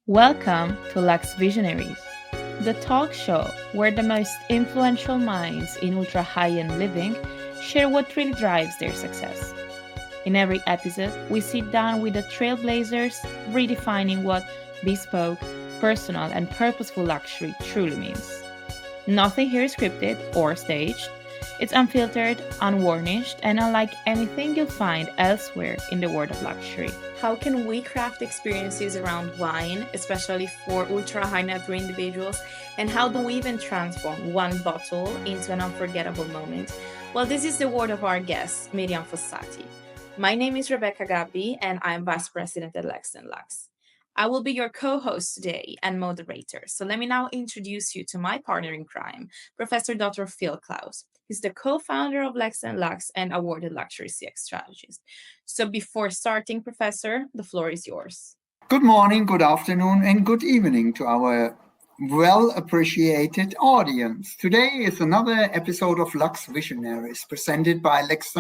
Welcome to Luxe Visionaries, the talk show where the most influential minds in ultra high end living share what really drives their success. In every episode, we sit down with the trailblazers, redefining what bespoke, personal, and purposeful luxury truly means. Nothing here is scripted or staged. It's unfiltered, unvarnished, and unlike anything you'll find elsewhere in the world of luxury. How can we craft experiences around wine, especially for ultra high net worth individuals? And how do we even transform one bottle into an unforgettable moment? Well, this is the word of our guest, Miryam Fossati. My name is Rebecca Gabbi, and I'm Vice President at Luxe. I will be your co-host today and moderator. So let me now introduce you to my partner in crime, Professor Dr. Phil Klaus. He's the co-founder of Luxe and awarded luxury CX strategist. So before starting, Professor, the floor is yours. Good morning, good afternoon, and good evening to our well-appreciated audience. Today is another episode of Luxe Visionaries presented by Luxe.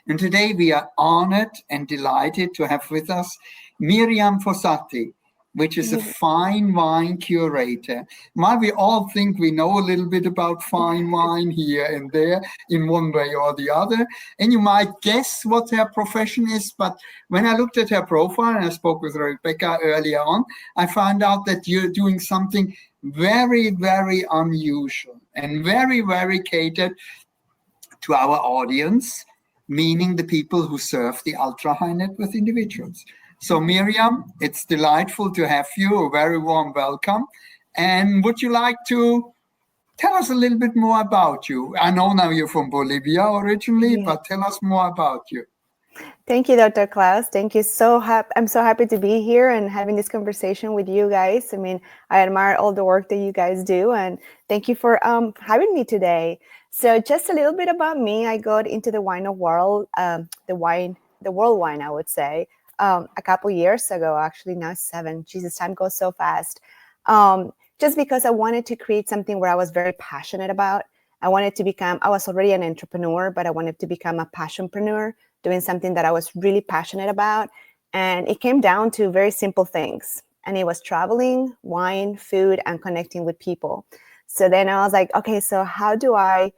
And today we are honored and delighted to have with us Miryam Fossati, which is a fine wine curator. While we all think we know a little bit about fine wine here and there in one way or the other, and you might guess what her profession is, but when I looked at her profile, and I spoke with Rebecca earlier on, I found out that you're doing something very, very unusual and very, very catered to our audience, meaning the people who serve the ultra-high net worth individuals. So Miryam, it's delightful to have you. A very warm welcome. And would you like to tell us a little bit more about you? I know now you're from Bolivia originally, but tell us more about you. Thank you, Dr. Klaus. Thank you. I'm so happy to be here and having this conversation with you guys. I mean, I admire all the work that you guys do, and thank you for having me today. So just a little bit about me. I got into the wine world, the world wine, I would say. A couple years ago, actually now 7. Jesus, time goes so fast. Just because I wanted to create something where I was very passionate about. I was already an entrepreneur, but I wanted to become a passionpreneur, doing something that I was really passionate about. And it came down to very simple things. And it was traveling, wine, food, and connecting with people. So then I was like, okay, so how do I,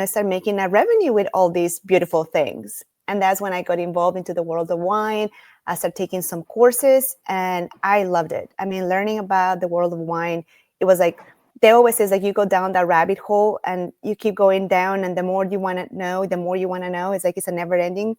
start making a revenue with all these beautiful things? And that's when I got involved into the world of wine. I started taking some courses and I loved it. I mean, learning about the world of wine, it was like, they always say, like, you go down that rabbit hole and you keep going down, and the more you want to know, the more you want to know. It's like, it's a never ending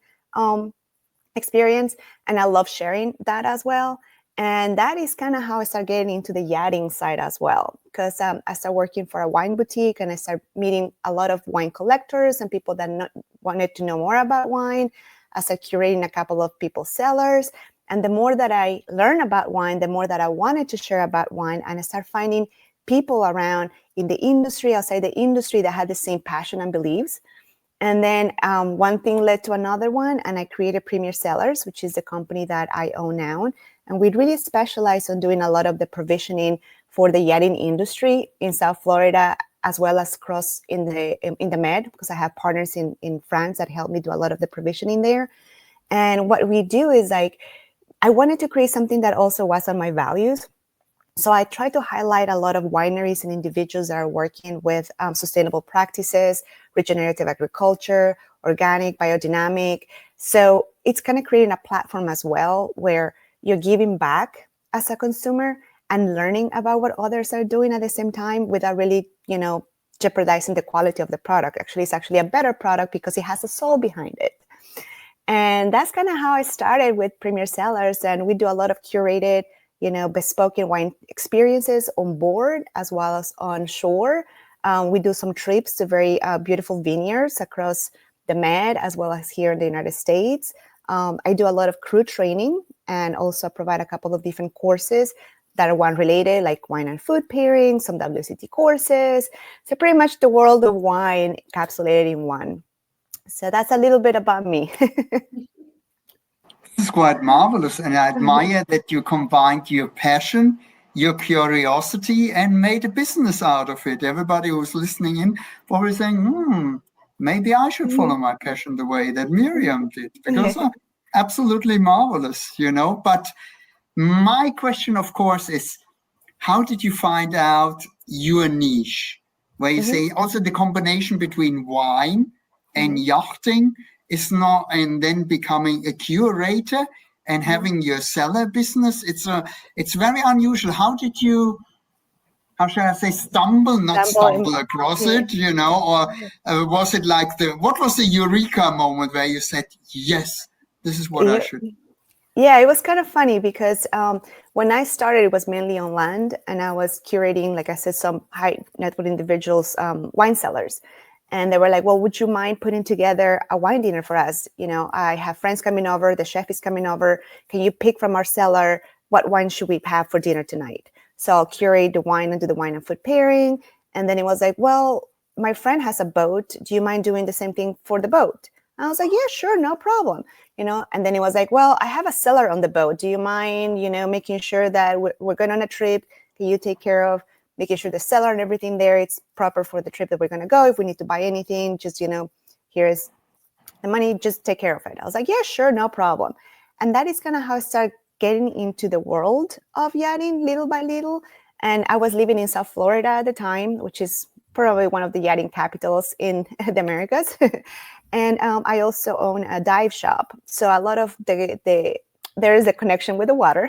experience. And I love sharing that as well. And that is kind of how I started getting into the yachting side as well, because I started working for a wine boutique and I started meeting a lot of wine collectors and people that wanted to know more about wine. I started curating a couple of people's cellars. And the more that I learned about wine, the more that I wanted to share about wine. And I started finding people around in the industry, outside the industry, that had the same passion and beliefs. And then one thing led to another one, and I created Premier Cellars, which is the company that I own now. And we really specialize on doing a lot of the provisioning for the yachting industry in South Florida, as well as across in the Med, because I have partners in France that help me do a lot of the provisioning there. And what we do is, like, I wanted to create something that also was on my values. So I try to highlight a lot of wineries and individuals that are working with sustainable practices, regenerative agriculture, organic, biodynamic. So it's kind of creating a platform as well where you're giving back as a consumer and learning about what others are doing at the same time without really, jeopardizing the quality of the product. Actually, it's actually a better product because it has a soul behind it. And that's kind of how I started with Premier Cellars. And we do a lot of curated, bespoke wine experiences on board as well as on shore. We do some trips to very beautiful vineyards across the Med as well as here in the United States. I do a lot of crew training and also provide a couple of different courses that are wine related, like wine and food pairing, some WCT courses. So pretty much the world of wine encapsulated in one. So that's a little bit about me. This is quite marvelous, and I admire that you combined your passion, your curiosity, and made a business out of it. Everybody who's listening in probably saying, maybe I should follow my passion the way that Miryam did, because absolutely marvelous, But My question, of course, is how did you find out your niche? Where you say also the combination between wine and yachting is not, and then becoming a curator and having your cellar business. It's very unusual. How did you, how shall I say, stumble across it, or was it like what was the eureka moment where you said, yes, this is what I should do? Yeah, it was kind of funny because when I started, it was mainly on land, and I was curating, like I said, some high net worth individuals' wine cellars. And they were like, well, would you mind putting together a wine dinner for us? I have friends coming over, the chef is coming over. Can you pick from our cellar? What wine should we have for dinner tonight? So I'll curate the wine and do the wine and food pairing. And then it was like, well, my friend has a boat. Do you mind doing the same thing for the boat? I was like, yeah, sure, no problem. And then it was like, well, I have a cellar on the boat. Do you mind, making sure that we're going on a trip? Can you take care of making sure the cellar and everything there, it's proper for the trip that we're going to go? If we need to buy anything, just, here's the money, just take care of it. I was like, yeah, sure, no problem. And that is kind of how I started getting into the world of yachting little by little. And I was living in South Florida at the time, which is probably one of the yachting capitals in the Americas. And I also own a dive shop. So a lot of there is a connection with the water.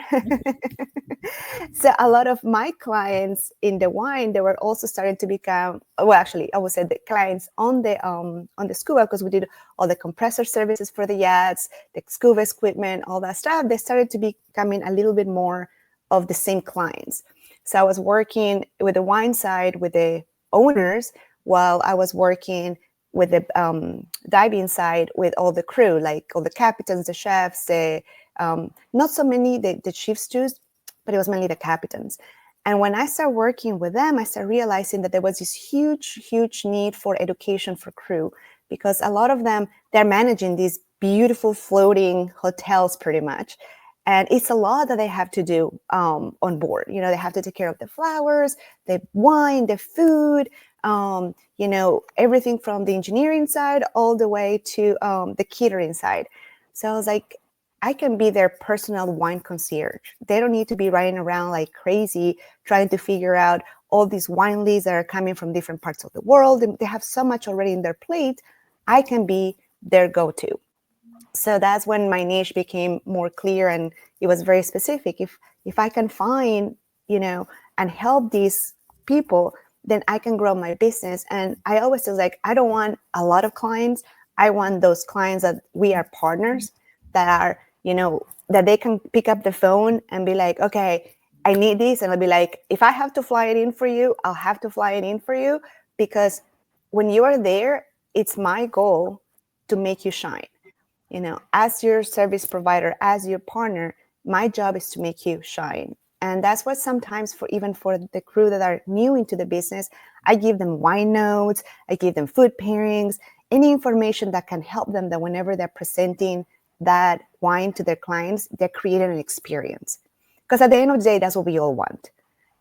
So a lot of my clients in the wine, they were also starting to become, well, actually, I would say the clients on the scuba, because we did all the compressor services for the yachts, the scuba equipment, all that stuff. They started to becoming a little bit more of the same clients. So I was working with the wine side with the owners while I was working with the diving side with all the crew, like all the captains, the chefs, not so many the chief stews, but it was mainly the captains. And when I started working with them, I started realizing that there was this huge need for education for crew, because a lot of them, they're managing these beautiful floating hotels pretty much. And it's a lot that they have to do on board. They have to take care of the flowers, the wine, the food, everything from the engineering side all the way to the catering side. So I was like, I can be their personal wine concierge. They don't need to be running around like crazy trying to figure out all these wine lists that are coming from different parts of the world. And they have so much already in their plate. I can be their go-to. So that's when my niche became more clear, and it was very specific. If I can find, and help these people, then I can grow my business. And I always was like, I don't want a lot of clients. I want those clients that we are partners, that are, that they can pick up the phone and be like, okay, I need this. And I'll be like, if I have to fly it in for you, I'll have to fly it in for you, because when you are there, it's my goal to make you shine. As your service provider, as your partner, my job is to make you shine. And that's what sometimes even for the crew that are new into the business, I give them wine notes, I give them food pairings, any information that can help them, that whenever they're presenting that wine to their clients, they're creating an experience. Because at the end of the day, that's what we all want.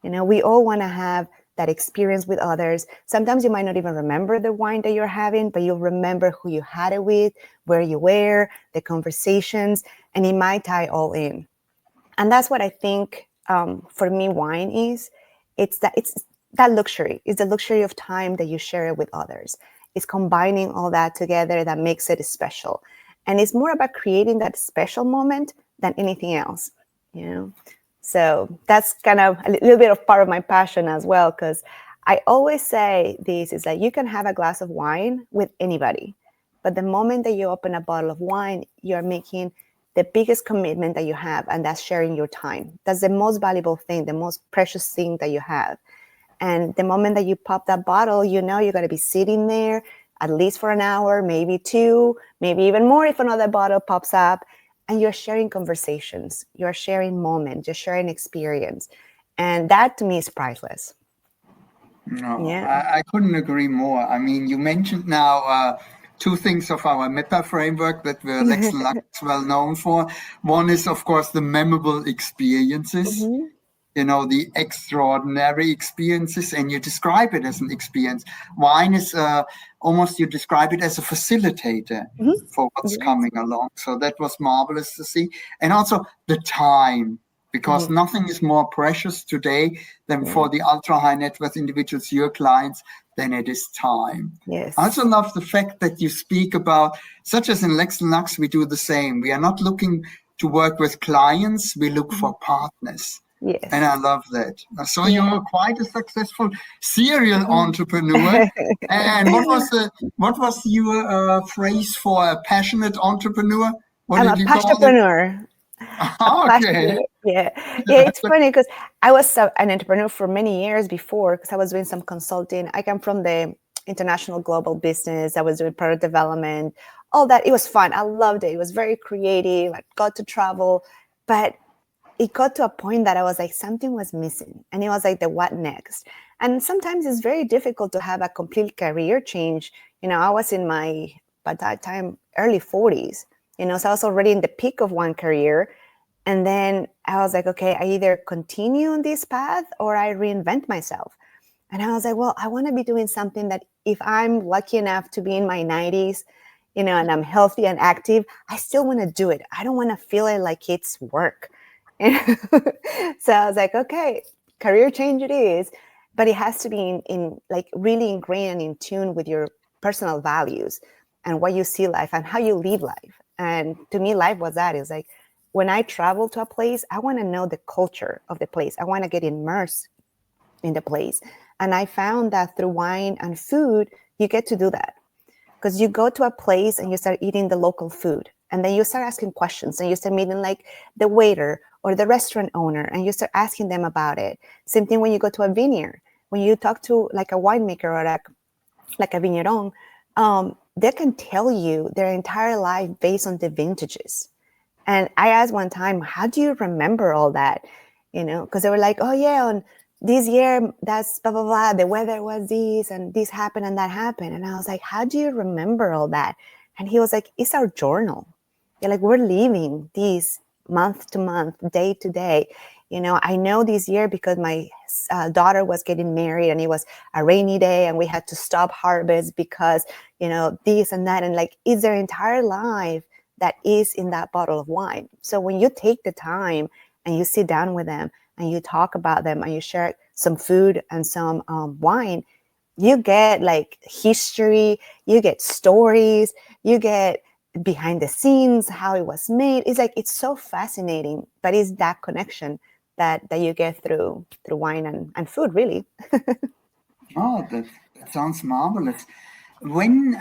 We all want to have that experience with others. Sometimes you might not even remember the wine that you're having, but you'll remember who you had it with, where you were, the conversations, and it might tie all in. And that's what I think for me, wine is. It's that luxury. It's the luxury of time that you share it with others. It's combining all that together that makes it special. And it's more about creating that special moment than anything else, So that's kind of a little bit of part of my passion as well, because I always say this is that you can have a glass of wine with anybody, but the moment that you open a bottle of wine, you're making the biggest commitment that you have, and that's sharing your time. That's the most valuable thing, the most precious thing that you have. And the moment that you pop that bottle, you're going to be sitting there at least for an hour, maybe 2, maybe even more if another bottle pops up. And you're sharing conversations, you're sharing moments, you're sharing experience. And that to me is priceless. No, yeah. I couldn't agree more. I mean, you mentioned now 2 things of our meta framework that we're Lex and Lux well known for. One is, of course, the memorable experiences. The extraordinary experiences, and you describe it as an experience. Wine is almost, you describe it as a facilitator for what's coming along. So that was marvelous to see. And also the time because nothing is more precious today than for the ultra high net worth individuals, your clients, than it is time. Yes. I also love the fact that you speak about, such as in Lex and Lux, we do the same. We are not looking to work with clients, we look for partners. Yes. And I love that. So you're quite a successful serial entrepreneur. And what was your phrase for a passionate entrepreneur? What I'm did a you call it? entrepreneur. Okay. Yeah. It's funny because I was an entrepreneur for many years before, because I was doing some consulting. I come from the international global business. I was doing product development, all that. It was fun. I loved it. It was very creative. I got to travel, but it got to a point that I was like, something was missing. And it was like, the what next? And sometimes it's very difficult to have a complete career change. I was in my, by that time, early 40s, so I was already in the peak of one career. And then I was like, okay, I either continue on this path or I reinvent myself. And I was like, well, I want to be doing something that if I'm lucky enough to be in my 90s, and I'm healthy and active, I still want to do it. I don't want to feel it like it's work. So I was like, okay, career change it is, but it has to be in like really ingrained and in tune with your personal values and what you see life and how you live life. And to me, life was that. It's like, when I travel to a place, I want to know the culture of the place. I want to get immersed in the place. And I found that through wine and food, you get to do that. Because you go to a place and you start eating the local food. And then you start asking questions and you start meeting like the waiter or the restaurant owner and you start asking them about it. Same thing when you go to a vineyard. When you talk to like a winemaker or like a vigneron, they can tell you their entire life based on the vintages. And I asked one time, how do you remember all that? Because they were like, oh yeah, on this year, that's blah, blah, blah. The weather was this and this happened and that happened. And I was like, how do you remember all that? And he was like, it's our journal. You're like, we're living this month to month, day to day. I know this year because my daughter was getting married and it was a rainy day and we had to stop harvest because, this and that. And like, it's their entire life that is in that bottle of wine. So when you take the time and you sit down with them and you talk about them and you share some food and some wine, you get like history, you get stories, you get behind the scenes, how it was made. It's like, it's so fascinating, but it's that connection that you get through wine and food, really. Oh, that sounds marvelous. When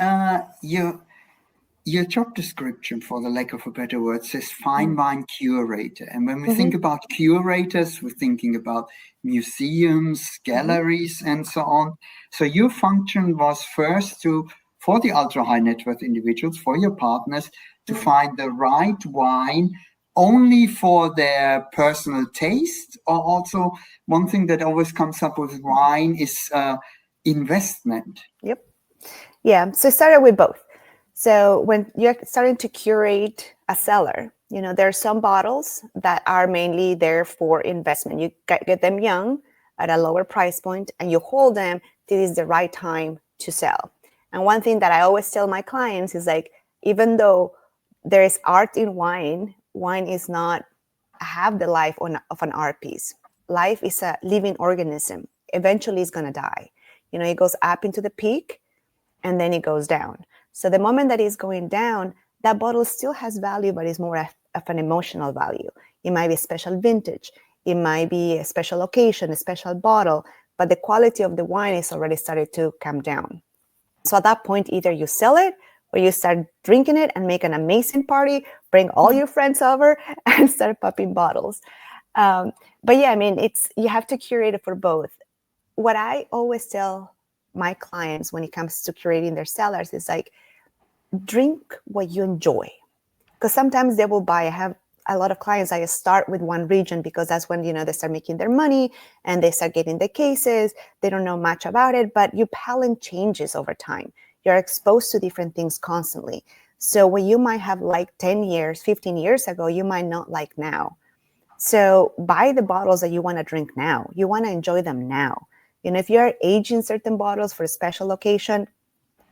your job description, for the lack of a better word, says fine wine curator. And when we think about curators, we're thinking about museums, galleries, and so on. So your function was first for the ultra high net worth individuals, for your partners, to find the right wine only for their personal taste, or also one thing that always comes up with wine is investment. Yep. Yeah. So it started with both. So when you're starting to curate a cellar, there are some bottles that are mainly there for investment. You get them young at a lower price point and you hold them till it's the right time to sell. And one thing that I always tell my clients is like, even though there is art in wine, wine is not have the life of an art piece. Life is a living organism. Eventually it's going to die. It goes up into the peak and then it goes down. So the moment that it's going down, that bottle still has value, but it's more of an emotional value. It might be a special vintage. It might be a special occasion, a special bottle, but the quality of the wine is already started to come down. So at that point, either you sell it or you start drinking it and make an amazing party, bring all your friends over and start popping bottles. But yeah, I mean, you have to curate it for both. What I always tell my clients when it comes to curating their cellars is like, drink what you enjoy. Because sometimes they will buy, I have a lot of clients, I start with one region because that's when, they start making their money and they start getting the cases. They don't know much about it, but your palate changes over time. You're exposed to different things constantly. So what you might have liked 10 years, 15 years ago, you might not like now. So buy the bottles that you want to drink now. You want to enjoy them now. If you're aging certain bottles for a special occasion,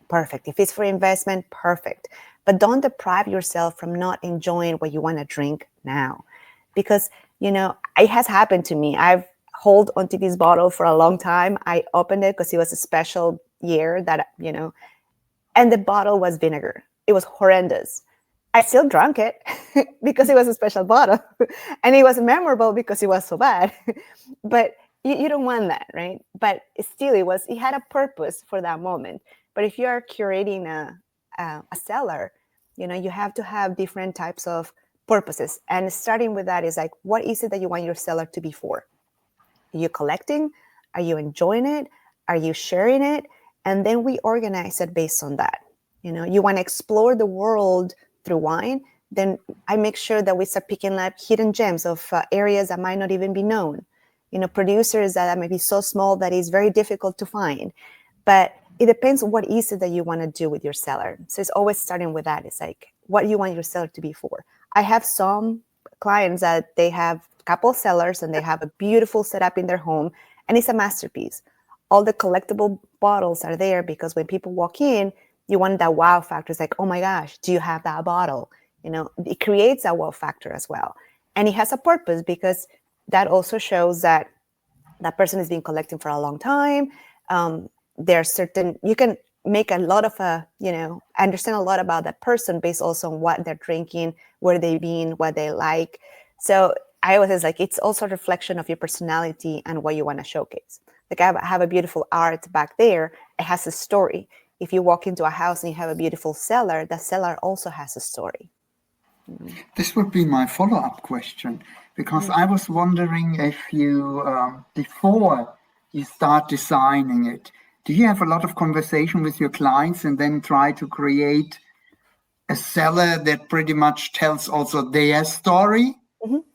perfect. If it's for investment, perfect. But don't deprive yourself from not enjoying what you want to drink now. Because It has happened to me. I've hold onto this bottle for a long time. I opened it because it was a special year that, and the bottle was vinegar. It was horrendous. I still drank it because it was a special bottle, and it was memorable because it was so bad. But you don't want that, right? But still, it had a purpose for that moment. But if you are curating a cellar, you have to have different types of purposes. And starting with that is like, what is it that you want your cellar to be for? Are you collecting? Are you enjoying it? Are you sharing it? And then we organize it based on that. You want to explore the world through wine, then I make sure that we start picking up hidden gems of areas that might not even be known. Producers that may be so small that it's very difficult to find. But it depends what is it that you want to do with your cellar. So it's always starting with that. It's like, what you want your cellar to be for. I have some clients that they have a couple cellars and they have a beautiful setup in their home, and it's a masterpiece. All the collectible bottles are there because when people walk in, you want that wow factor. It's like, oh my gosh, do you have that bottle? It creates a wow factor as well. And it has a purpose because that also shows that that person has been collecting for a long time. There are certain, you can make a lot of, understand a lot about that person based also on what they're drinking, where they've been, what they like. So I always say, like, it's also a reflection of your personality and what you want to showcase. Like, I have a beautiful art back there. It has a story. If you walk into a house and you have a beautiful cellar, that cellar also has a story. This would be my follow-up question, because I was wondering if you, before you start designing it, do you have a lot of conversation with your clients and then try to create a cellar that pretty much tells also their story,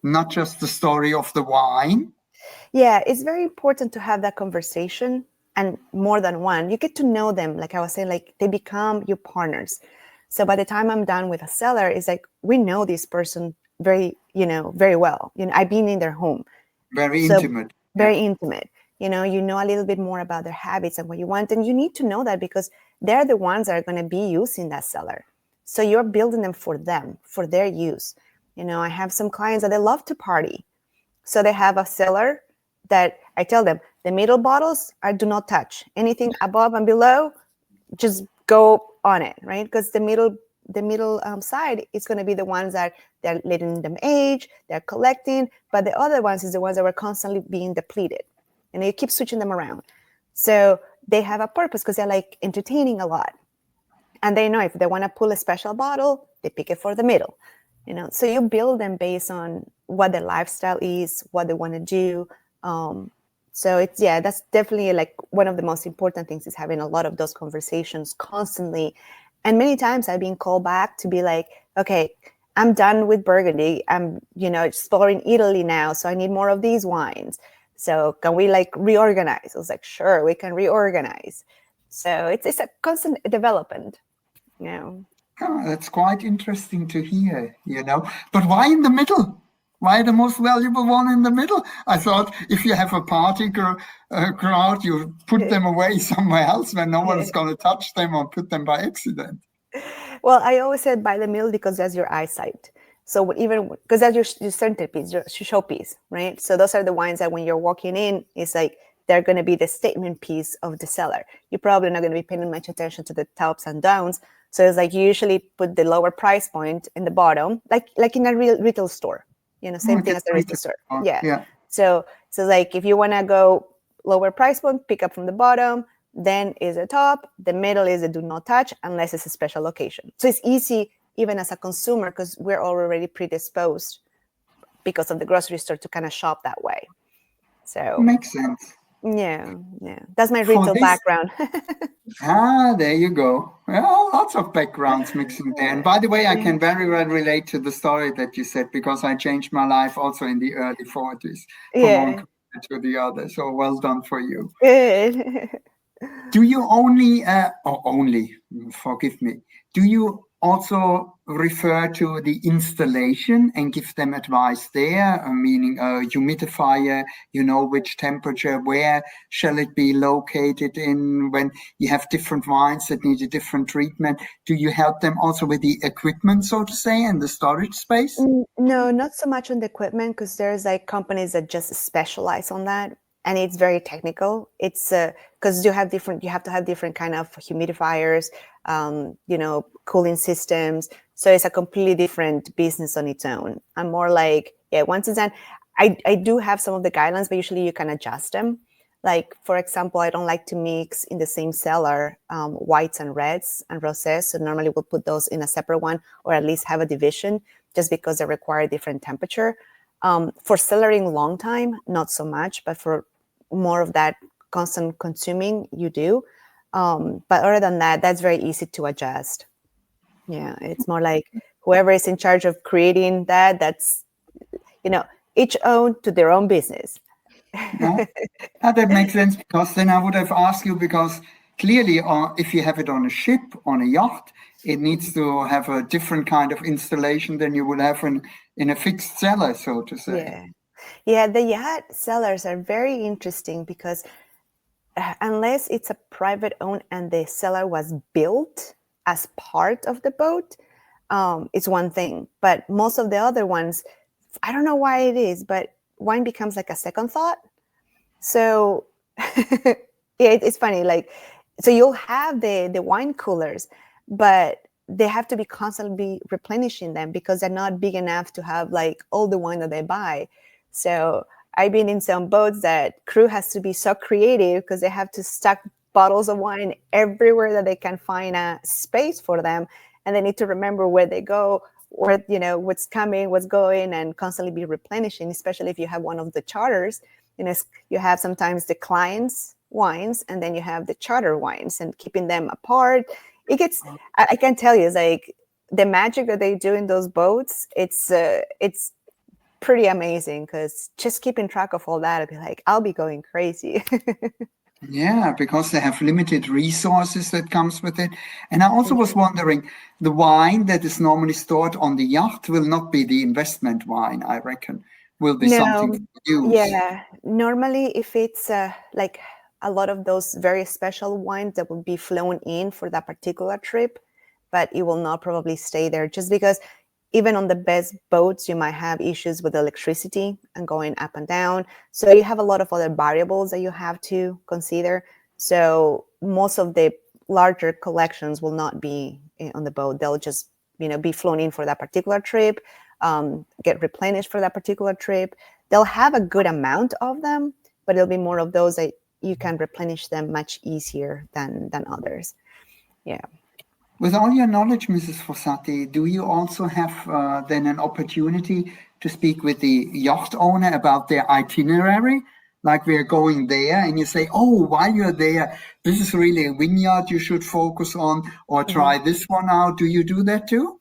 not just the story of the wine? Yeah, it's very important to have that conversation, and more than one. You get to know them, like I was saying, like they become your partners. So by the time I'm done with a cellar, it's like we know this person very, very well. I've been in their home. Very intimate. Very intimate. You know a little bit more about their habits and what you want. And you need to know that because they're the ones that are going to be using that cellar. So you're building them, for their use. I have some clients that they love to party. So they have a cellar that I tell them, the middle bottles do not touch. Anything above and below, just go on it, right? Because the middle side is going to be the ones that they're letting them age, they're collecting, but the other ones is the ones that were constantly being depleted. And you keep switching them around. So they have a purpose because they're like entertaining a lot. And they know if they want to pull a special bottle, they pick it for the middle. So you build them based on what their lifestyle is, what they want to do. So that's definitely like one of the most important things is having a lot of those conversations constantly. And many times I've been called back to be like, okay, I'm done with Burgundy. I'm, exploring Italy now. So I need more of these wines. So can we like reorganize? I was like, sure, we can reorganize. So it's a constant development, Oh, that's quite interesting to hear, But why in the middle? Why the most valuable one in the middle? I thought if you have a party crowd, you put them away somewhere else where no one's going to touch them or put them by accident. Well, I always said by the middle because that's your eyesight. So even because that's your centerpiece, your showpiece, right? So those are the wines that when you're walking in, it's like they're going to be the statement piece of the cellar. You're probably not going to be paying much attention to the tops and downs. So it's like you usually put the lower price point in the bottom, like in a real retail store. Same thing as the retail store. Yeah. So like if you want to go lower price point, pick up from the bottom, then is the top, the middle is a do not touch unless it's a special occasion. So it's easy even as a consumer because we're already predisposed because of the grocery store to kind of shop that way. So makes sense. Yeah. That's my retail background. There you go. Well, lots of backgrounds mixing there. And by the way, I can very well relate to the story that you said because I changed my life also in the early 40s from one career to the other. So well done for you. Good. Do you only, forgive me, do you also refer to the installation and give them advice there, meaning a humidifier, which temperature, where shall it be located in when you have different wines that need a different treatment? Do you help them also with the equipment, so to say, and the storage space? No, not so much on the equipment, because there's like companies that just specialize on that, and it's very technical. It's because you have to have different kind of humidifiers, cooling systems. So it's a completely different business on its own. I'm more like, once it's done, I do have some of the guidelines, but usually you can adjust them. Like, for example, I don't like to mix in the same cellar whites and reds and rosés. So normally we'll put those in a separate one, or at least have a division, just because they require different temperature. For cellaring long time, not so much, but for more of that constant consuming, you do. But other than that, that's very easy to adjust. Yeah, it's more like whoever is in charge of creating that's, each own to their own business. Yeah. That makes sense, because then I would have asked you, because clearly if you have it on a ship, on a yacht, it needs to have a different kind of installation than you would have in a fixed cellar, so to say. Yeah, the yacht cellars are very interesting, because unless it's a private owned and the cellar was built as part of the boat, it's one thing. But most of the other ones, I don't know why it is, but wine becomes like a second thought. So it's funny. Like, so you'll have the wine coolers, but they have to be constantly replenishing them, because they're not big enough to have like all the wine that they buy. So I've been in some boats that crew has to be so creative, because they have to stack bottles of wine everywhere that they can find a space for them. And they need to remember where they go, where, what's coming, what's going, and constantly be replenishing, especially if you have one of the charters. You have sometimes the clients' wines, and then you have the charter wines, and keeping them apart. It gets, I can tell you, it's like the magic that they do in those boats. It's pretty amazing, because just keeping track of all that, I'll be going crazy. Yeah, because they have limited resources that comes with it. And I also was wondering, the wine that is normally stored on the yacht will not be the investment wine, I reckon, will be something for use. Yeah, normally if it's like a lot of those very special wines that will be flown in for that particular trip, but it will not probably stay there, just because even on the best boats, you might have issues with electricity and going up and down. So you have a lot of other variables that you have to consider. So most of the larger collections will not be on the boat. They'll just, be flown in for that particular trip, get replenished for that particular trip. They'll have a good amount of them, but it'll be more of those that you can replenish them much easier than others. Yeah. With all your knowledge, Mrs. Fossati, do you also have then an opportunity to speak with the yacht owner about their itinerary? Like, we're going there, and you say, oh, while you're there, this is really a vineyard you should focus on, or try this one out. Do you do that too?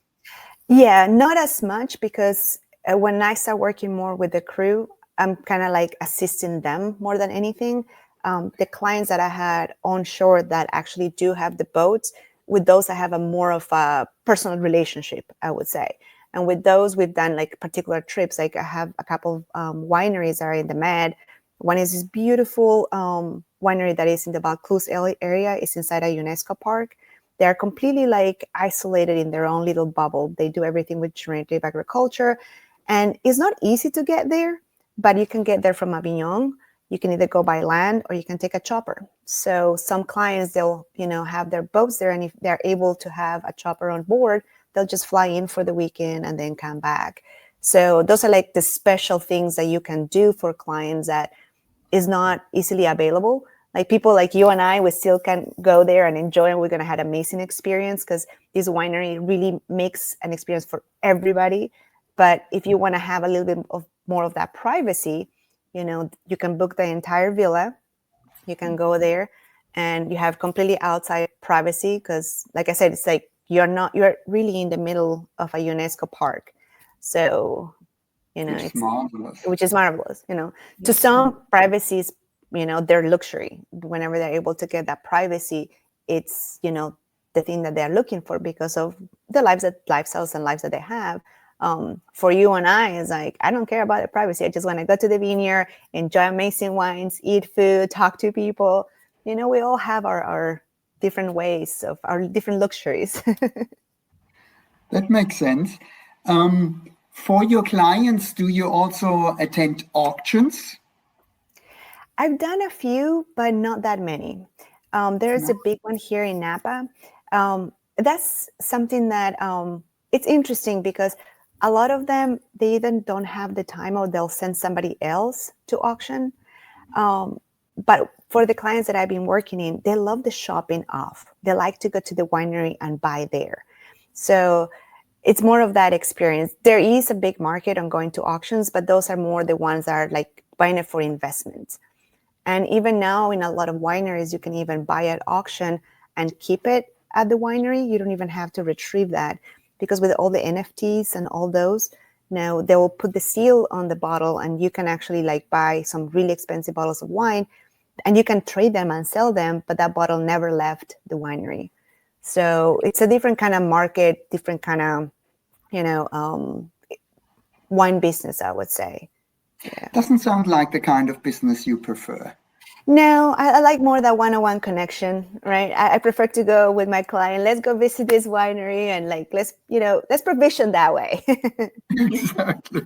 Yeah, not as much, because when I start working more with the crew, I'm kind of like assisting them more than anything. The clients that I had on shore that actually do have the boats, with those I have a more of a personal relationship, I would say. And with those, we've done like particular trips. Like, I have a couple of wineries that are in the Med. One is this beautiful winery that is in the Vaucluse area. It's inside a UNESCO park. They're completely like isolated in their own little bubble. They do everything with regenerative agriculture. And it's not easy to get there, but you can get there from Avignon. You can either go by land or you can take a chopper. So some clients, they'll, have their boats there, and if they're able to have a chopper on board, they'll just fly in for the weekend and then come back. So those are like the special things that you can do for clients that is not easily available. Like people like you and I, we still can go there and enjoy, and we're going to have an amazing experience, because this winery really makes an experience for everybody. But if you want to have a little bit of more of that privacy, you can book the entire villa. You can go there and you have completely outside privacy, because like I said, it's like you're really in the middle of a UNESCO park. So, it's marvelous. Which is marvelous. To some, privacy is, their luxury. Whenever they're able to get that privacy, it's, the thing that they're looking for, because of the lifestyles and lives that they have. For you and I, is like, I don't care about the privacy. I just want to go to the vineyard, enjoy amazing wines, eat food, talk to people. We all have our different ways of our different luxuries. That makes sense. For your clients, do you also attend auctions? I've done a few, but not that many. There's a big one here in Napa. That's something that it's interesting because a lot of them, they either don't have the time or they'll send somebody else to auction. But for the clients that I've been working in, they love the shopping off. They like to go to the winery and buy there. So it's more of that experience. There is a big market on going to auctions, but those are more the ones that are like buying it for investment. And even now in a lot of wineries, you can even buy at auction and keep it at the winery. You don't even have to retrieve that, because with all the NFTs and all those, now they will put the seal on the bottle and you can actually like buy some really expensive bottles of wine and you can trade them and sell them, but that bottle never left the winery. So it's a different kind of market, different kind of, wine business, I would say. Yeah. Doesn't sound like the kind of business you prefer. No, I like more that one-on-one connection, right? I prefer to go with my client. Let's go visit this winery and like, let's provision that way. Exactly.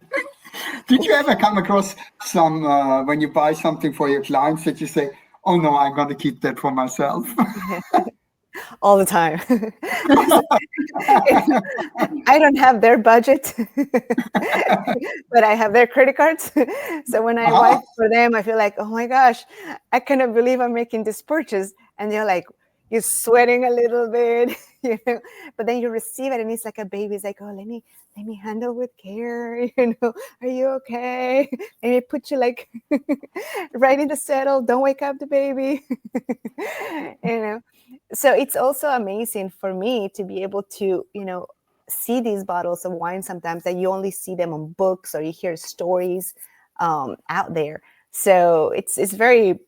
Did you ever come across some, when you buy something for your clients, that you say, oh no, I'm going to keep that for myself? All the time. I don't have their budget, but I have their credit cards. So when I wipe for them, I feel like, oh my gosh, I cannot believe I'm making this purchase. And they're like, you're sweating a little bit, but then you receive it and it's like a baby. It's like, oh, let me handle with care. Are you okay? And they put you like right in the saddle. Don't wake up the baby. So it's also amazing for me to be able to, see these bottles of wine sometimes that you only see them on books or you hear stories out there. So it's very,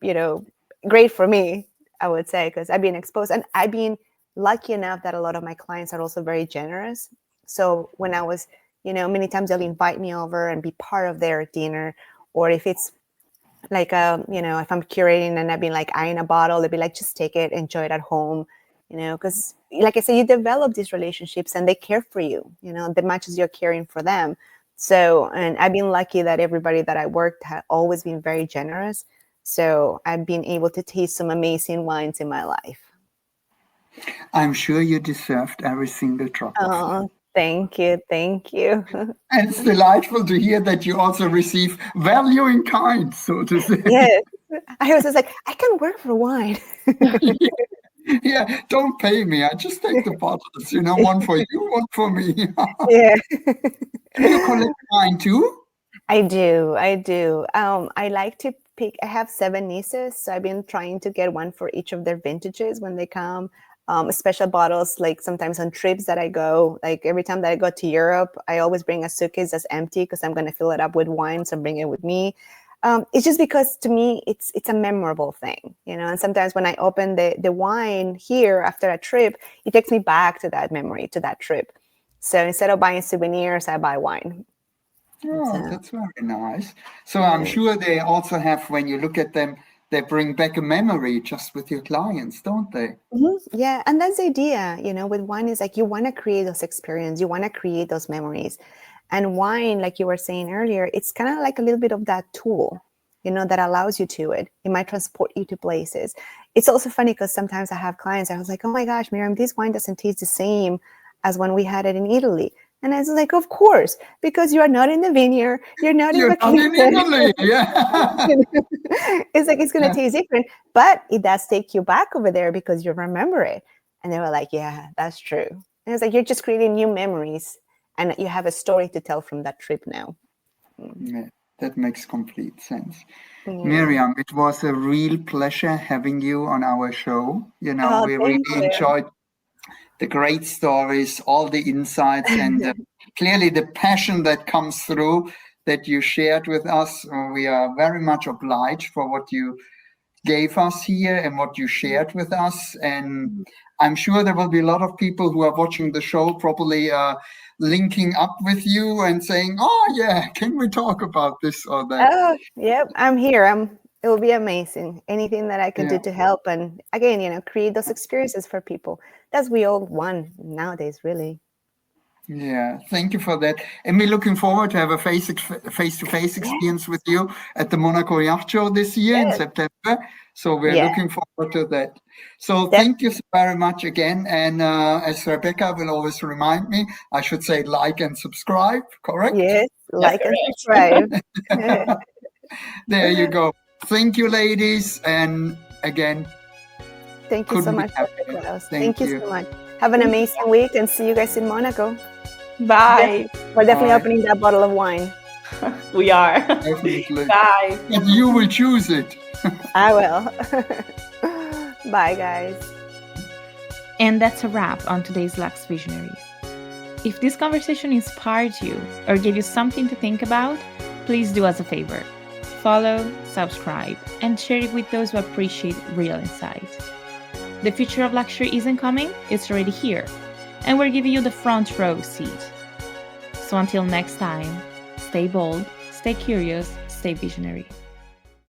great for me, I would say, because I've been exposed and I've been lucky enough that a lot of my clients are also very generous. So when I was, many times they'll invite me over and be part of their dinner, or if it's like, if I'm curating and I've been like eyeing a bottle, they'd be like, just take it, enjoy it at home, because like I said, you develop these relationships and they care for you, the much as you're caring for them. So, and I've been lucky that everybody that I worked had always been very generous. So I've been able to taste some amazing wines in my life. I'm sure you deserved every single drop of them. Thank you. And it's delightful to hear that you also receive value in kind, so to say. Yes. I was just like, I can work for wine. Yeah, don't pay me. I just take the bottles, one for you, one for me. Yeah. Do you collect wine too? I do. I like to pick, I have 7 nieces, so I've been trying to get one for each of their vintages when they come. Special bottles, like sometimes on trips that I go, like every time that I go to Europe, I always bring a suitcase that's empty because I'm going to fill it up with wine, so bring it with me. It's just because to me, it's a memorable thing, and sometimes when I open the wine here after a trip, it takes me back to that memory, to that trip. So instead of buying souvenirs, I buy wine. Oh, that's very nice. So I'm sure they also have, when you look at them, they bring back a memory just with your clients, don't they? Mm-hmm. Yeah, and that's the idea, with wine is like you want to create those experiences, you want to create those memories. And wine, like you were saying earlier, it's kind of like a little bit of that tool, that allows you to it. It might transport you to places. It's also funny because sometimes I have clients, I was like, oh my gosh, Miryam, this wine doesn't taste the same as when we had it in Italy. And I was like, of course, because you are not in the vineyard, you're not in Italy. Yeah. It's like, it's going to taste different, but it does take you back over there because you remember it. And they were like, yeah, that's true. And it's like, you're just creating new memories and you have a story to tell from that trip now. Yeah, that makes complete sense. Miryam, it was a real pleasure having you on our show. We really enjoyed the great stories, all the insights, and clearly the passion that comes through that you shared with us. We are very much obliged for what you gave us here and what you shared with us. And I'm sure there will be a lot of people who are watching the show probably linking up with you and saying, oh yeah, can we talk about this or that? Oh, yep, I'm here. It will be amazing. Anything that I can do to help, and again, create those experiences for people. That's we all want nowadays, really. Yeah, thank you for that. And we're looking forward to have a face-to-face experience with you at the Monaco Yacht Show this year in September. So we're looking forward to that. So thank you so very much again. And as Rebecca will always remind me, I should say like and subscribe, correct? Yes, like and subscribe. There you go. Thank you, ladies. And again, thank you so much, Dr. Klaus. Thank you so much. Have an amazing week and see you guys in Monaco. Bye. We're definitely opening that bottle of wine. We are. Definitely. Bye. And you will choose it. I will. Bye, guys. And that's a wrap on today's Luxe Visionaries. If this conversation inspired you or gave you something to think about, please do us a favor. Follow, subscribe, and share it with those who appreciate real insight. The future of luxury isn't coming, it's already here. And we're giving you the front row seat. So until next time, stay bold, stay curious, stay visionary.